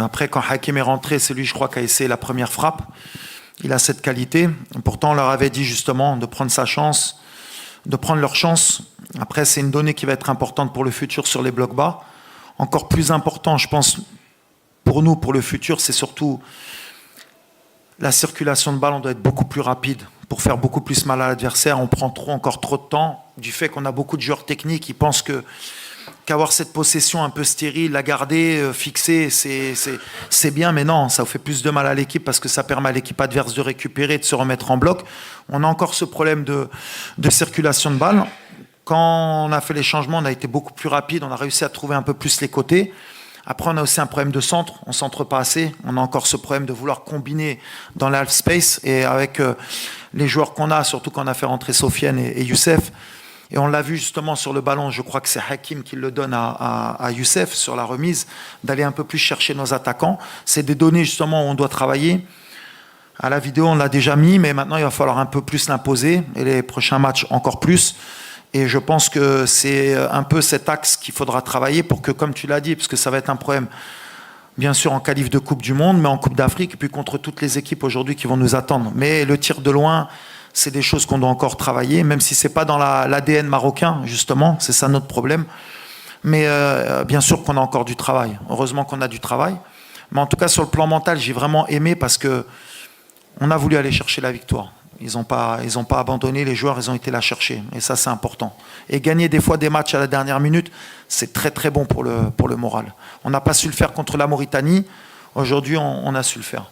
Après, quand Hakim est rentré, c'est lui, je crois, qui a essayé la première frappe. Il a cette qualité. Pourtant, on leur avait dit justement de prendre sa chance, de prendre leur chance. Après, c'est une donnée qui va être importante pour le futur sur les blocs bas. Encore plus important, je pense, pour nous, pour le futur, c'est surtout la circulation de balle. On doit être beaucoup plus rapide pour faire beaucoup plus mal à l'adversaire. On prend encore trop de temps. Du fait qu'on a beaucoup de joueurs techniques, ils pensent qu'avoir cette possession un peu stérile, la garder, fixer, c'est bien, mais non, ça fait plus de mal à l'équipe parce que ça permet à l'équipe adverse de récupérer, de se remettre en bloc. On a encore ce problème de circulation de balle. Quand on a fait les changements, on a été beaucoup plus rapide, on a réussi à trouver un peu plus les côtés. Après, on a aussi un problème de centre, on ne centre pas assez. On a encore ce problème de vouloir combiner dans l'half space et avec les joueurs qu'on a, surtout quand on a fait rentrer Sofiane et Youssef. Et on l'a vu justement sur le ballon, je crois que c'est Hakim qui le donne à Youssef sur la remise, d'aller un peu plus chercher nos attaquants. C'est des données justement où on doit travailler. À la vidéo, on l'a déjà mis, mais maintenant il va falloir un peu plus l'imposer, et les prochains matchs encore plus. Et je pense que c'est un peu cet axe qu'il faudra travailler pour que, comme tu l'as dit, parce que ça va être un problème, bien sûr en qualif de Coupe du Monde, mais en Coupe d'Afrique, et puis contre toutes les équipes aujourd'hui qui vont nous attendre. Mais le tir de loin, c'est des choses qu'on doit encore travailler, même si ce n'est pas dans l'ADN marocain, justement, c'est ça notre problème. Mais bien sûr qu'on a encore du travail. Heureusement qu'on a du travail. Mais en tout cas, sur le plan mental, j'ai vraiment aimé parce qu'on a voulu aller chercher la victoire. Ils n'ont pas abandonné, les joueurs, ils ont été la chercher. Et ça, c'est important. Et gagner des fois des matchs à la dernière minute, c'est très très bon pour le moral. On n'a pas su le faire contre la Mauritanie. Aujourd'hui, on a su le faire.